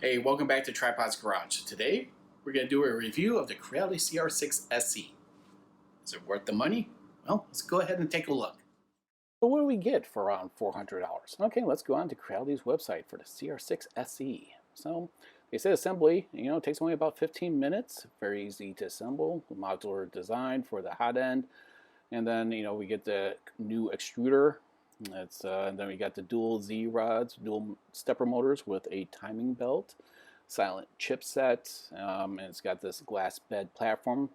Hey, welcome back to Tripod's Garage. Today, we're going to do a review of the Creality CR6-SE. Is it worth the money? Well, let's go ahead and take a look. So what do we get for around $400? Okay, let's go on to Creality's website for the CR6-SE. So, they said assembly, takes only about 15 minutes. Very easy to assemble. Modular design for the hot end. And then, we get the new extruder. And then we got the dual Z rods, dual stepper motors with a timing belt, silent chipset, and it's got this glass bed platform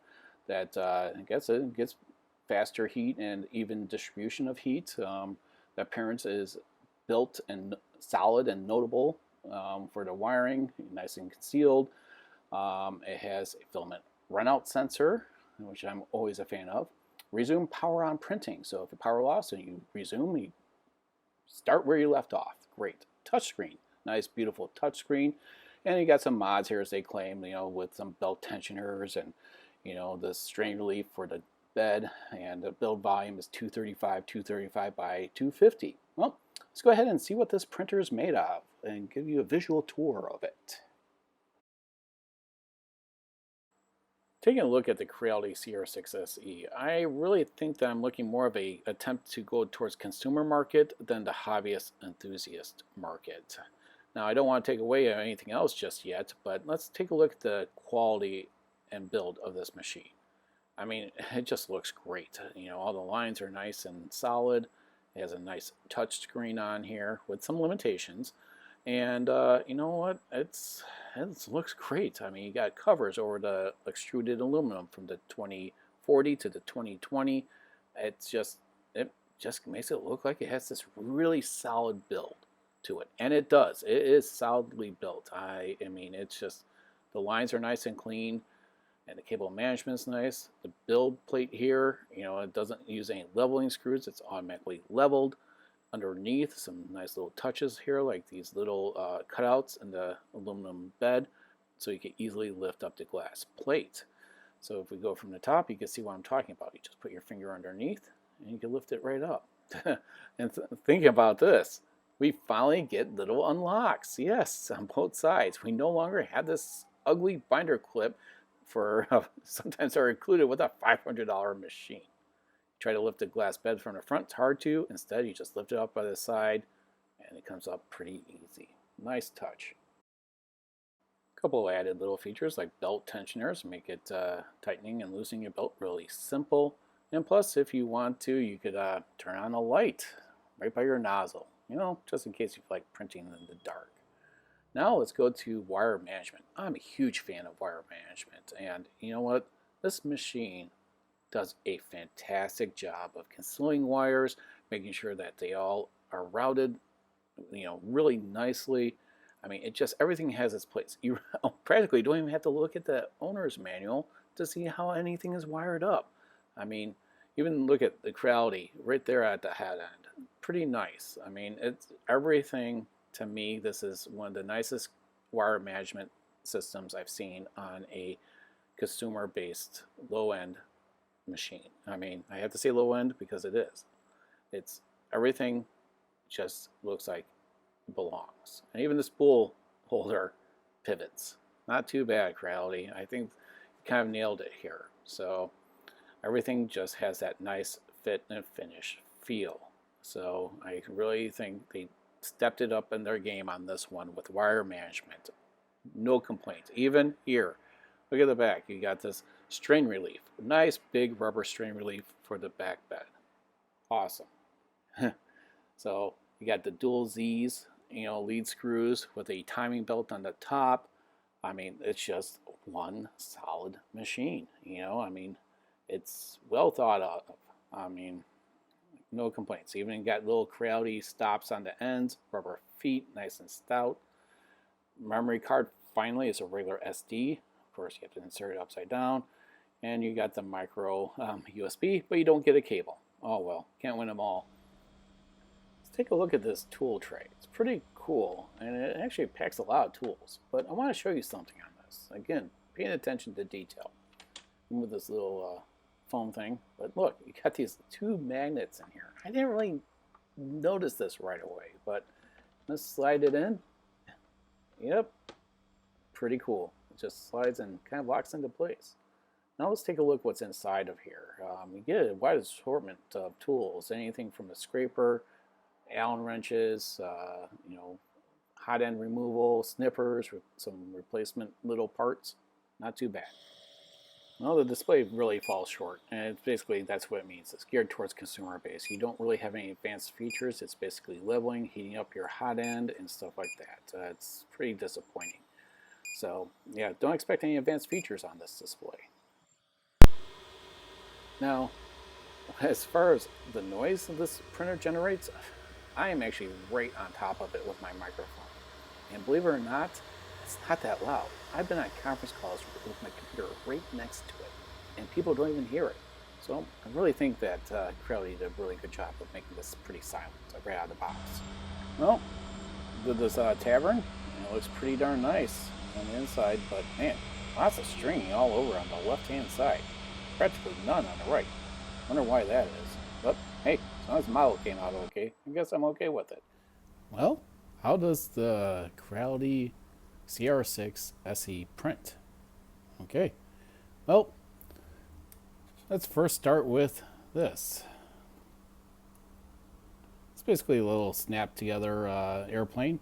that it gets faster heat and even distribution of heat. The appearance is built and solid and notable for the wiring, nice and concealed. It has a filament runout sensor, which I'm always a fan of. Resume power on printing. So if you power loss and you resume, you start where you left off. Great. Touchscreen. Nice, beautiful touchscreen. And you got some mods here, as they claim, with some belt tensioners and, the strain relief for the bed. And the build volume is 235 by 250. Well, let's go ahead and see what this printer is made of and give you a visual tour of it. Taking a look at the Creality CR6-SE, I really think that I'm looking more of a attempt to go towards consumer market than the hobbyist enthusiast market. Now, I don't want to take away anything else just yet, but let's take a look at the quality and build of this machine. I mean, it just looks great. All the lines are nice and solid. It has a nice touch screen on here with some limitations. And you know what? It looks great. I mean, you got covers over the extruded aluminum from the 2040 to the 2020. It just makes it look like it has this really solid build to it, and it does. It is solidly built. I mean, it's just the lines are nice and clean, and the cable management's nice. The build plate here, it doesn't use any leveling screws. It's automatically leveled. Underneath, some nice little touches here, like these little cutouts in the aluminum bed, so you can easily lift up the glass plate. So if we go from the top, you can see what I'm talking about. You just put your finger underneath, and you can lift it right up. And think about this. We finally get little unlocks. Yes, on both sides. We no longer have this ugly binder clip for sometimes are included with a $500 machine. Try to lift the glass bed from the front, it's hard to. Instead, you just lift it up by the side, and it comes up pretty easy. Nice touch. A couple of added little features like belt tensioners make it tightening and loosening your belt really simple. And plus, if you want to, you could turn on a light right by your nozzle, just in case you like printing in the dark. Now let's go to wire management. I'm a huge fan of wire management, and you know what? This machine does a fantastic job of concealing wires, making sure that they all are routed, really nicely. I mean, everything has its place. You practically don't even have to look at the owner's manual to see how anything is wired up. I mean, even look at the Creality right there at the head end. Pretty nice. I mean, it's everything. To me, this is one of the nicest wire management systems I've seen on a consumer-based low-end machine. I mean, I have to say low end because it is. It's everything just looks like it belongs. And even the spool holder pivots. Not too bad, Creality. I think you kind of nailed it here. So everything just has that nice fit and finish feel. So I really think they stepped it up in their game on this one with wire management. No complaints. Even here, look at the back. You got this strain relief. Nice big rubber strain relief for the back bed. Awesome. So you got the dual Z's, lead screws with a timing belt on the top. I mean, it's just one solid machine. I mean, it's well thought of. I mean, no complaints. Even got little Creality stops on the ends, rubber feet, nice and stout. Memory card finally is a regular SD. Of course, you have to insert it upside down. And you got the micro USB, but you don't get a cable. Oh well, can't win them all. Let's take a look at this tool tray. It's pretty cool, and it actually packs a lot of tools. But I want to show you something on this. Again, paying attention to detail. With this little foam thing. But look, you got these two magnets in here. I didn't really notice this right away, but let's slide it in. Yep, pretty cool. It just slides and kind of locks into place. Now let's take a look what's inside of here. You get a wide assortment of tools, anything from a scraper, Allen wrenches, hot end removal, snippers, some replacement little parts. Not too bad. Well, the display really falls short, and it's basically that's what it means. It's geared towards consumer base. You don't really have any advanced features. It's basically leveling, heating up your hot end, and stuff like that. It's pretty disappointing. So yeah, don't expect any advanced features on this display. Now, as far as the noise that this printer generates, I am actually right on top of it with my microphone. And believe it or not, it's not that loud. I've been on conference calls with my computer right next to it, and people don't even hear it. So I really think that Creality did a really good job of making this pretty silent right out of the box. Well, with this tavern, it looks pretty darn nice on the inside, but man, lots of stringing all over on the left-hand side. Practically none on the right. Wonder why that is. But hey, as long as the model came out okay, I guess I'm okay with it. Well, how does the Creality CR6-SE print? Okay, well, let's first start with this. It's basically a little snap together airplane,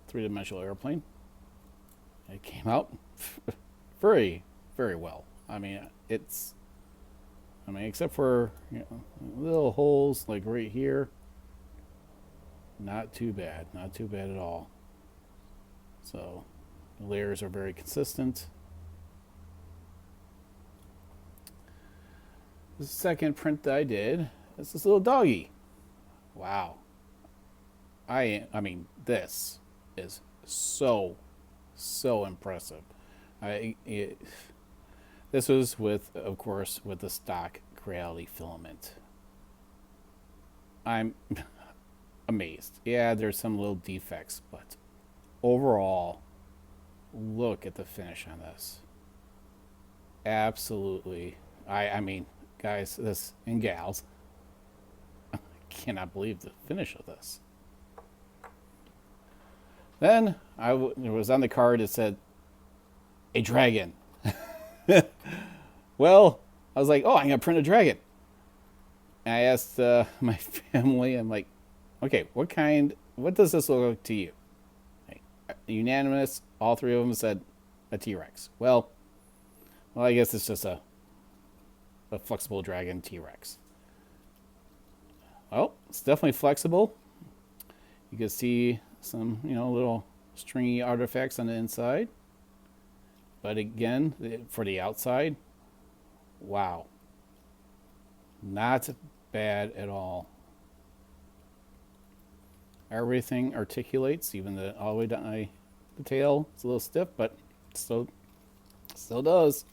three-dimensional airplane. It came out very, very well. I mean, except for little holes like right here, not too bad, not too bad at all. So the layers are very consistent. The second print that I did is this little doggy. Wow. I mean, this is so impressive. This was with, of course, with the stock Creality filament. I'm amazed. Yeah, there's some little defects, but overall, look at the finish on this. Absolutely. I mean, guys, this and gals, I cannot believe the finish of this. Then it was on the card. It said a dragon. Well, I was like, oh, I'm gonna print a dragon. And I asked my family, I'm like, okay, what does this look like to you? Unanimous, all three of them said a T-Rex. Well, I guess it's just a flexible dragon T-Rex. Well, it's definitely flexible. You can see some, little stringy artifacts on the inside. But again, for the outside, wow. Not bad at all. Everything articulates, even all the way down the tail. It's a little stiff, but still does.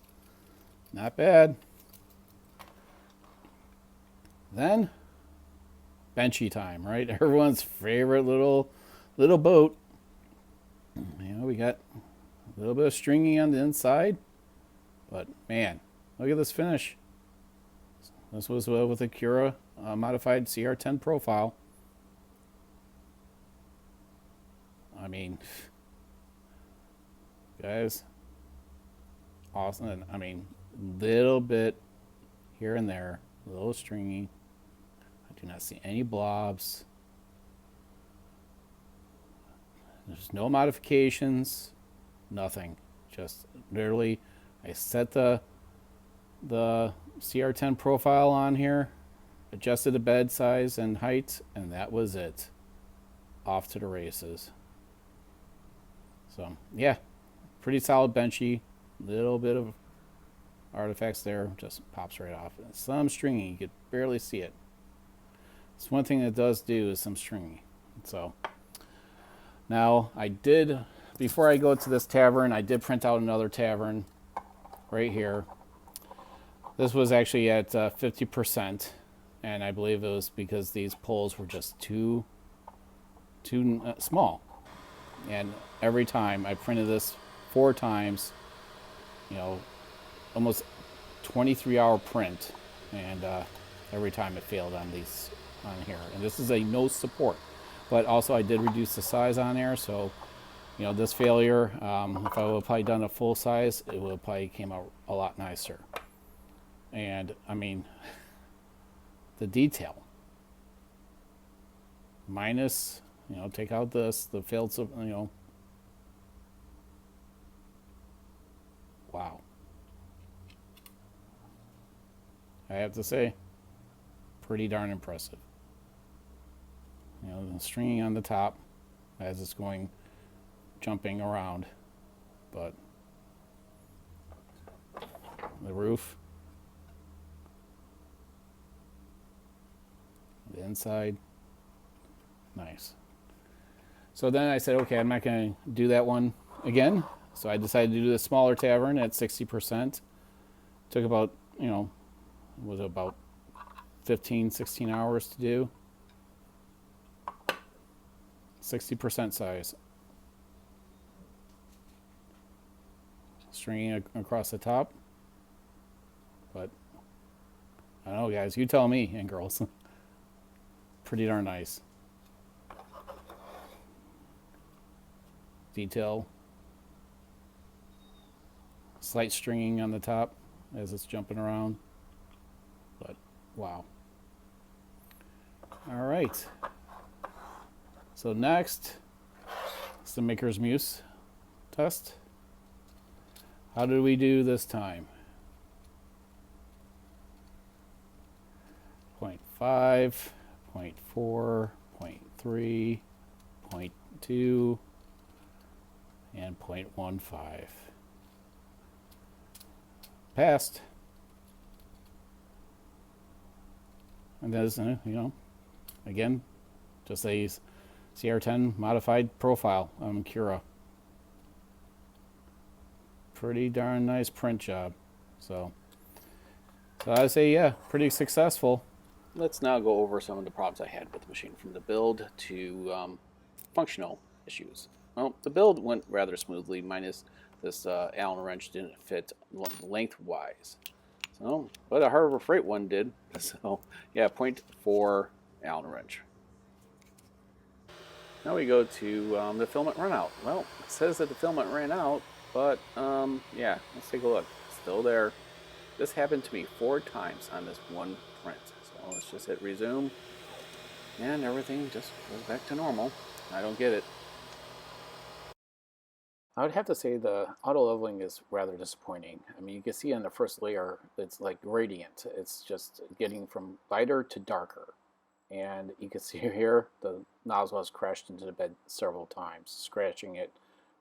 Not bad. Then, benchy time, right? Everyone's favorite little boat. We got a little bit of stringing on the inside, but man, look at this finish. This was with a Cura modified CR10 profile. I mean, guys, awesome. And I mean, little bit here and there, a little stringy. I do not see any blobs. There's no modifications. Nothing. Just literally, I set the CR10 profile on here, adjusted the bed size and height, and that was it. Off to the races. So yeah, pretty solid benchy. Little bit of artifacts there, just pops right off. And some stringy, you could barely see it. It's one thing that does do is some stringy. So now before I go to this tavern, I did print out another tavern right here. This was actually at 50%, and I believe it was because these poles were just too small. And every time I printed this 4 times, almost 23-hour print, and every time it failed on here. And this is a no support, but also I did reduce the size on there, so You know, this failure, if I would have probably done a full size, it would have probably came out a lot nicer. And I mean, the detail. Minus, you know, take out this, the failed, you know. Wow. I have to say, pretty darn impressive. You know, the stringing on the top as it's going, jumping around. But the roof, the inside, nice. So then I said, okay, I'm not going to do that one again. So I decided to do the smaller tavern at 60%. Took about, you know, was about 15, 16 hours to do. 60% size. Stringing across the top. But I don't know, guys, you tell me, and girls. Pretty darn nice. Detail. Slight stringing on the top as it's jumping around. But wow. All right. So next is the Maker's Muse test. How did we do this time? 0.5, 0.4, 0.3, 0.2, and 0.15. Passed. And that's, you know, again, just a CR10 modified profile on Cura. Pretty darn nice print job. So I say, yeah, pretty successful. Let's now go over some of the problems I had with the machine, from the build to functional issues. Well, the build went rather smoothly, minus this Allen wrench didn't fit lengthwise. So, but a Harbor Freight one did. So, yeah, 0.4 Allen wrench. Now we go to the filament run out. Well, it says that the filament ran out, but yeah, let's take a look. Still there. This happened to me 4 times on this one print. So let's just hit resume, and everything just goes back to normal. I don't get it. I would have to say the auto leveling is rather disappointing. I mean, you can see on the first layer, it's like gradient. It's just getting from lighter to darker. And you can see here, the nozzle has crashed into the bed several times, scratching it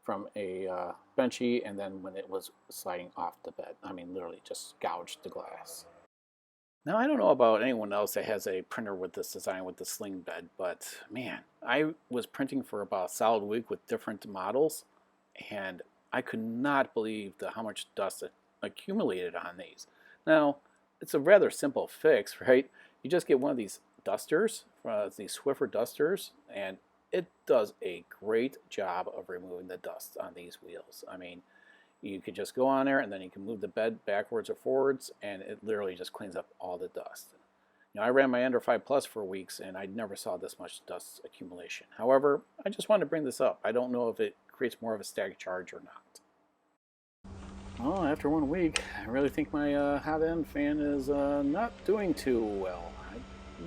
from a benchy, and then when it was sliding off the bed. I mean, literally just gouged the glass. Now, I don't know about anyone else that has a printer with this design with the sling bed, but man, I was printing for about a solid week with different models, and I could not believe how much dust accumulated on these. Now, it's a rather simple fix, right? You just get one of these dusters, these Swiffer dusters, and it does a great job of removing the dust on these wheels. I mean, you could just go on there and then you can move the bed backwards or forwards, and it literally just cleans up all the dust. You know, I ran my Ender 5 Plus for weeks and I never saw this much dust accumulation. However, I just wanted to bring this up. I don't know if it creates more of a static charge or not. Well, after 1 week, I really think my hot end fan is not doing too well. I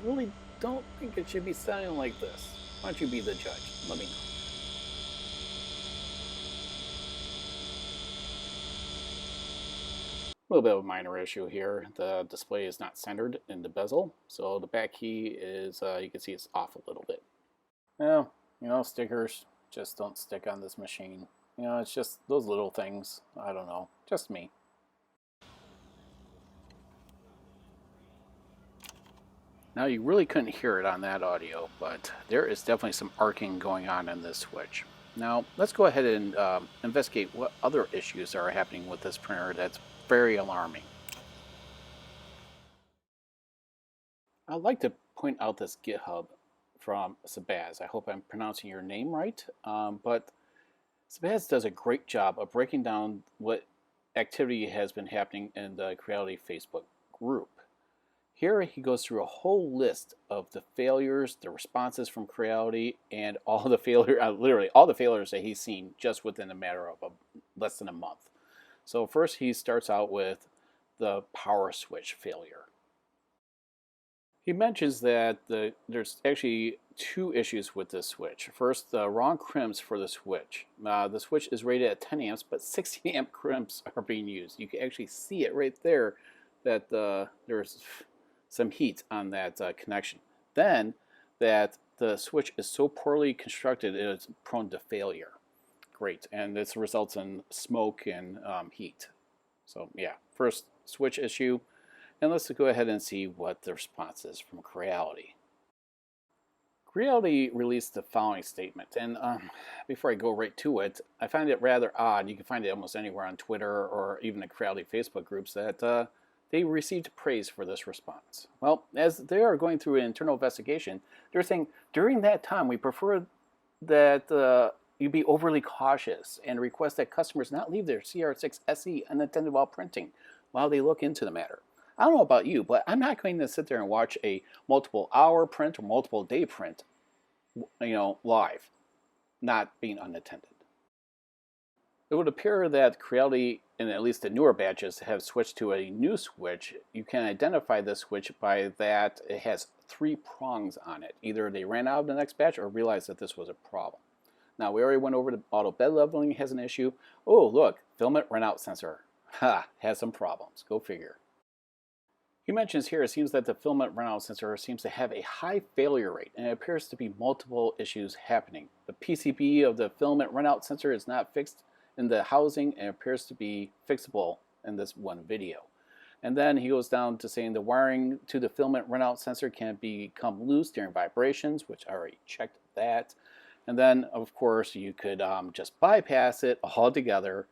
really don't think it should be sounding like this. Why don't you be the judge? Let me know. A little bit of a minor issue here. The display is not centered in the bezel, so the back key is, you can see it's off a little bit. Well, you know, stickers just don't stick on this machine. You know, it's just those little things. I don't know, just me. Now, you really couldn't hear it on that audio, but there is definitely some arcing going on in this switch. Now, let's go ahead and investigate what other issues are happening with this printer that's very alarming. I'd like to point out this GitHub from Sebaz. I hope I'm pronouncing your name right, but Sebaz does a great job of breaking down what activity has been happening in the Creality Facebook group. Here he goes through a whole list of the failures, the responses from Creality, and all the literally all the failures that he's seen just within a matter of less than a month. So first he starts out with the power switch failure. He mentions that there's actually two issues with this switch. First, the wrong crimps for the switch. The switch is rated at 10 amps, but 60 amp crimps are being used. You can actually see it right there that there's some heat on that connection. Then, that the switch is so poorly constructed it is prone to failure. Great, and this results in smoke and heat. So yeah, first switch issue. And let's go ahead and see what the response is from Creality. Creality released the following statement, and before I go right to it, I find it rather odd. You can find it almost anywhere on Twitter or even the Creality Facebook groups that they received praise for this response. Well, as they are going through an internal investigation, they're saying during that time we prefer that you be overly cautious and request that customers not leave their CR6-SE unattended while printing while they look into the matter. I don't know about you, but I'm not going to sit there and watch a multiple hour print or multiple day print, live, not being unattended. It would appear that Creality, in at least the newer batches, have switched to a new switch. You can identify this switch by that it has 3 prongs on it. Either they ran out of the next batch or realized that this was a problem. Now, we already went over the auto bed leveling has an issue. Oh, look, filament runout sensor. Has some problems. Go figure. He mentions here it seems that the filament runout sensor seems to have a high failure rate, and it appears to be multiple issues happening. The PCB of the filament runout sensor is not fixed in the housing and appears to be fixable in this one video. And then he goes down to saying the wiring to the filament runout sensor can become loose during vibrations, which I already checked that. And then, of course, you could just bypass it altogether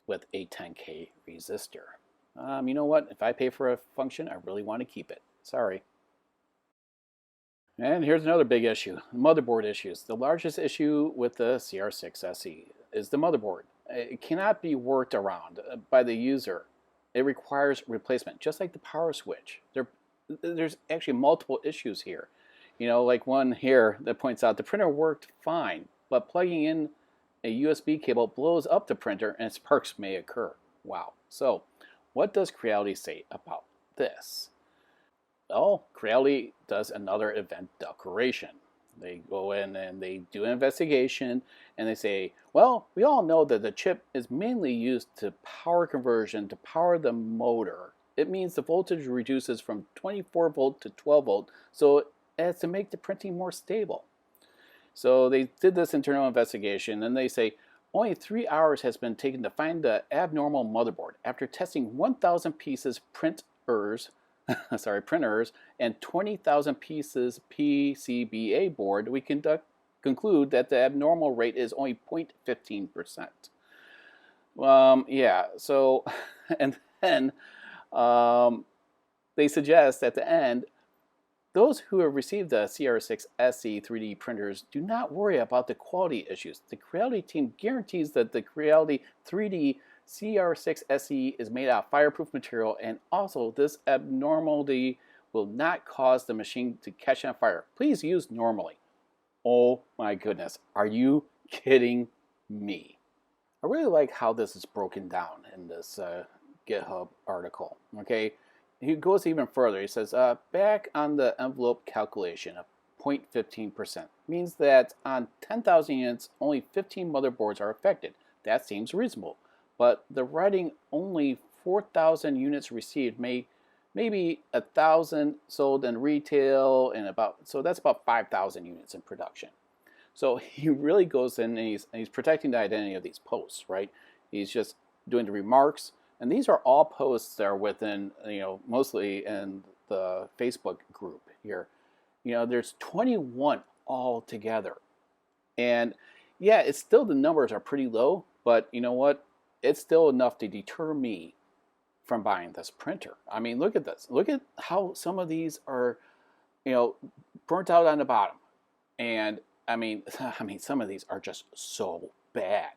with a 10K resistor. You know what? If I pay for a function, I really want to keep it. Sorry. And here's another big issue, motherboard issues. The largest issue with the CR6-SE is the motherboard. It cannot be worked around by the user. It requires replacement, just like the power switch. There's actually multiple issues here. Like one here that points out the printer worked fine, but plugging in a USB cable blows up the printer and sparks may occur. Wow. So, what does Creality say about this? Well, Creality does another event declaration. They go in and they do an investigation and they say, well, we all know that the chip is mainly used to power conversion to power the motor. It means the voltage reduces from 24 volt to 12 volt, so as to make the printing more stable. So they did this internal investigation and they say, only 3 hours has been taken to find the abnormal motherboard. After testing 1,000 pieces printers and 20,000 pieces PCBA board, we conclude that the abnormal rate is only 0.15%. Yeah, so, and then they suggest at the end, those who have received the CR6-SE 3D printers do not worry about the quality issues. The Creality team guarantees that the Creality 3D CR6-SE is made out of fireproof material, and also this abnormality will not cause the machine to catch on fire. Please use normally. Oh my goodness, are you kidding me? I really like how this is broken down in this GitHub article, okay? He goes even further. He says, back on the envelope calculation of 0.15% means that on 10,000 units, only 15 motherboards are affected. That seems reasonable. But the writing only 4,000 units received, maybe 1,000 sold in retail, and so that's about 5,000 units in production. So he really goes in and he's protecting the identity of these posts, right? He's just doing the remarks. And these are all posts that are within, mostly in the Facebook group here. There's 21 all together. And yeah, it's still, the numbers are pretty low, but you know what? It's still enough to deter me from buying this printer. I mean, look at this. Look at how some of these are, burnt out on the bottom. And I mean, some of these are just so bad.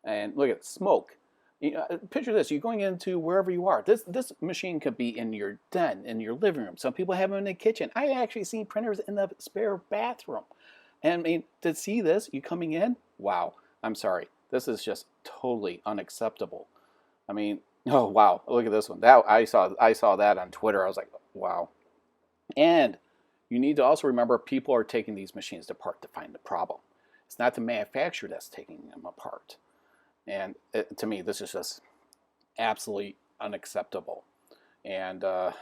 And look at smoke. You know, picture this: you're going into wherever you are. This machine could be in your den, in your living room. Some people have them in the kitchen. I actually seen printers in the spare bathroom. And I mean, to see this, you coming in, wow! I'm sorry, this is just totally unacceptable. I mean, oh wow, look at this one. That I saw that on Twitter. I was like, wow. And you need to also remember people are taking these machines apart to find the problem. It's not the manufacturer that's taking them apart. And to me, this is just absolutely unacceptable. And I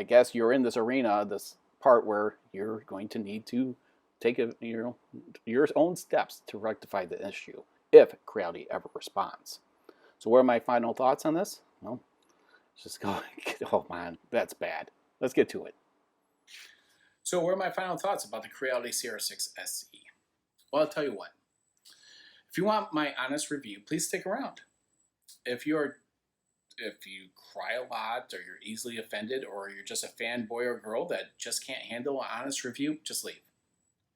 guess you're in this arena, this part where you're going to need to take your own steps to rectify the issue if Creality ever responds. So what are my final thoughts on this? Well, just go, oh man, that's bad. Let's get to it. So what are my final thoughts about the Creality CR6-SE? Well, I'll tell you what. If you want my honest review, please stick around. If you cry a lot, or you're easily offended, or you're just a fanboy or girl that just can't handle an honest review, just leave.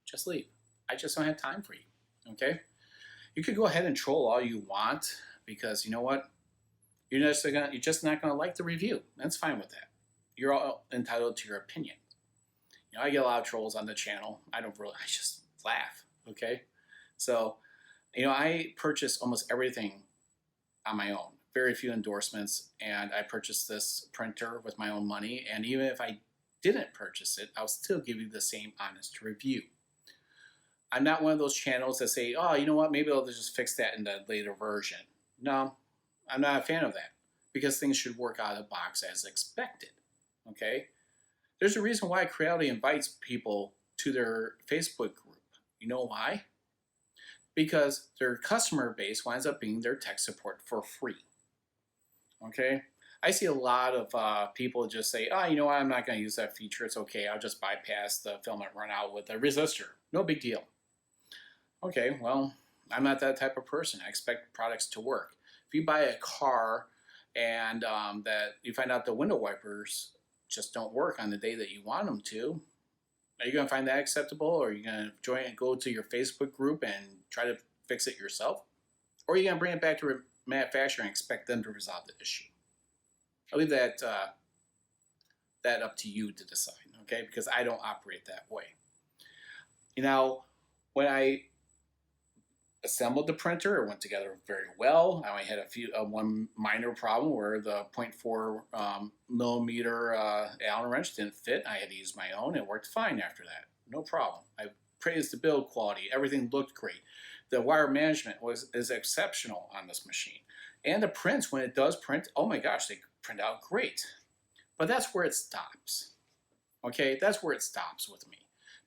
Just leave. I just don't have time for you. Okay? You could go ahead and troll all you want, because you know what? You're just not gonna like the review. That's fine with that. You're all entitled to your opinion. You know, I get a lot of trolls on the channel. I just laugh. Okay? So, you know, I purchase almost everything on my own. Very few endorsements, and I purchased this printer with my own money, and even if I didn't purchase it, I'll still give you the same honest review. I'm not one of those channels that say, oh, you know what, maybe I'll just fix that in the later version. No, I'm not a fan of that, because things should work out of the box as expected, okay? There's a reason why Creality invites people to their Facebook group. You know why? Because their customer base winds up being their tech support for free. Okay? I see a lot of people just say, oh, you know what, I'm not going to use that feature. It's okay. I'll just bypass the filament run out with a resistor. No big deal. Okay, well, I'm not that type of person. I expect products to work. If you buy a car and that you find out the window wipers just don't work on the day that you want them to, are you going to find that acceptable? Or are you going to go to your Facebook group and try to fix it yourself? Or are you going to bring it back to manufacturer and expect them to resolve the issue? I'll leave that up to you to decide, okay? Because I don't operate that way. You know, when I assembled the printer, it went together very well. I only had one minor problem where the 0.4 millimeter Allen wrench didn't fit. I had to use my own. It worked fine after that. No problem. I praised the build quality. Everything looked great. The wire management is exceptional on this machine. And the prints, when it does print, oh my gosh, they print out great. But that's where it stops. Okay, that's where it stops with me.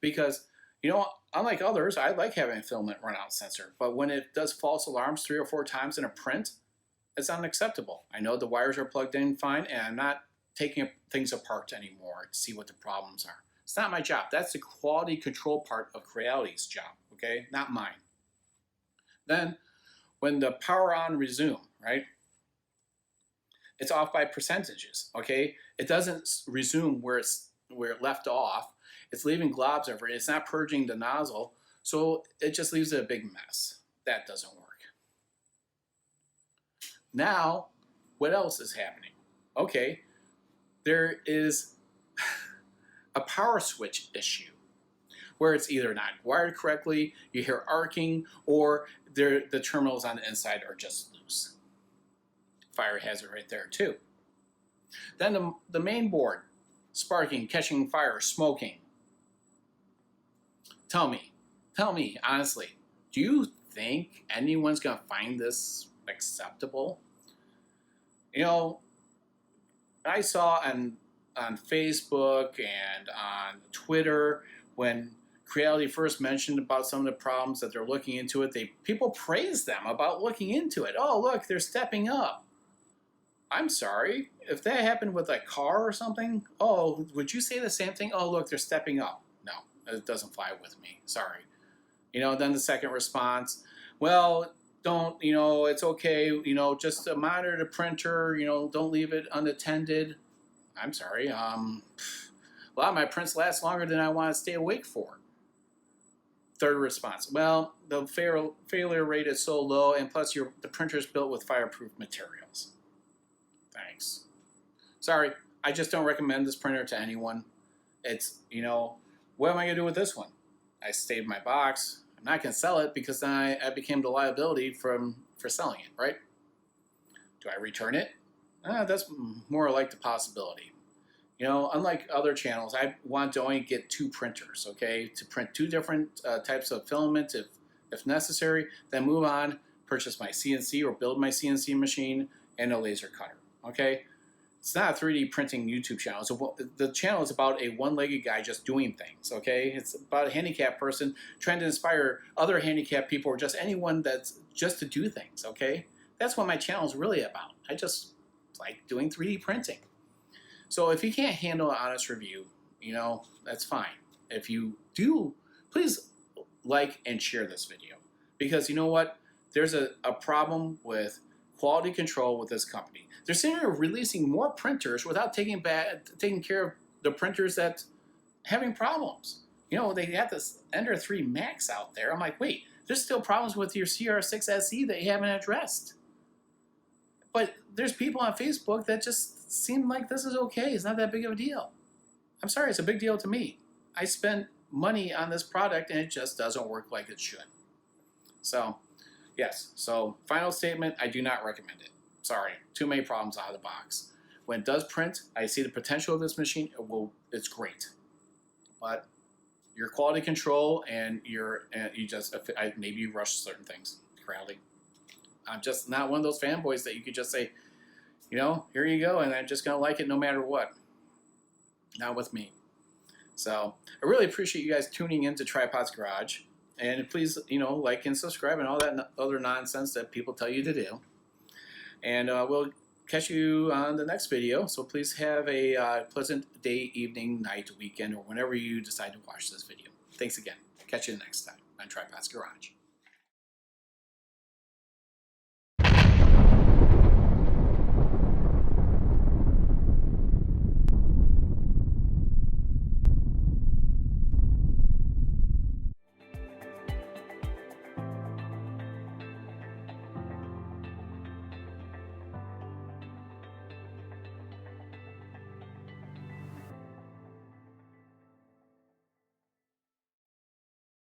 Because, you know, unlike others, I like having a filament runout sensor. But when it does false alarms 3 or 4 times in a print, it's unacceptable. I know the wires are plugged in fine, and I'm not taking things apart anymore to see what the problems are. It's not my job. That's the quality control part of Creality's job, okay? Not mine. Then, when the power on resume, right? It's off by percentages, okay? It doesn't resume where it left off. It's leaving globs everywhere. It's not purging the nozzle, so it just leaves it a big mess. That doesn't work. Now, what else is happening? Okay, there is a power switch issue where it's either not wired correctly, you hear arcing, or the terminals on the inside are just loose. Fire hazard right there too. Then the main board, sparking, catching fire, smoking. Tell me honestly, do you think anyone's gonna find this acceptable? You know, I saw on Facebook and on Twitter when Creality first mentioned about some of the problems that they're looking into it, people praised them about looking into it. Oh, look, they're stepping up. I'm sorry, if that happened with a car or something, oh, would you say the same thing? Oh, look, they're stepping up. No, it doesn't fly with me. Sorry. You know, then the second response, well, don't, you know, it's okay, you know, just monitor the printer, you know, don't leave it unattended. I'm sorry. A lot of my prints last longer than I want to stay awake for. Third response, well, the failure rate is so low, and plus the printer is built with fireproof materials. Thanks. Sorry, I just don't recommend this printer to anyone. It's, you know, what am I going to do with this one? I saved my box. I'm not going to sell it because then I became the liability for selling it, right? Do I return it? That's more like the possibility. You know, unlike other channels, I want to only get 2 printers, okay? To print 2 different types of filament if necessary, then move on, purchase my CNC or build my CNC machine and a laser cutter, okay? It's not a 3D printing YouTube channel. So the channel is about a one-legged guy just doing things, okay? It's about a handicapped person trying to inspire other handicapped people or just anyone that's just to do things, okay? That's what my channel is really about. I just like doing 3D printing. So if you can't handle an honest review, you know, that's fine. If you do, please like and share this video. Because you know what? There's a problem with quality control with this company. They're sitting here releasing more printers without taking care of the printers that having problems. You know, they have this Ender 3 Max out there. I'm like, wait, there's still problems with your CR6-SE that you haven't addressed. But there's people on Facebook that just seem like this is okay. It's not that big of a deal. I'm sorry, it's a big deal to me. I spent money on this product and it just doesn't work like it should. So, yes. So, final statement, I do not recommend it. Sorry, too many problems out of the box. When it does print, I see the potential of this machine. It's great. But your quality control and maybe you rush certain things. Creality. I'm just not one of those fanboys that you could just say, you know, here you go, and I'm just going to like it no matter what. Not with me. So I really appreciate you guys tuning in to Tripod's Garage. And please, you know, like and subscribe and all that other nonsense that people tell you to do. And we'll catch you on the next video. So please have a pleasant day, evening, night, weekend, or whenever you decide to watch this video. Thanks again. Catch you next time on Tripod's Garage.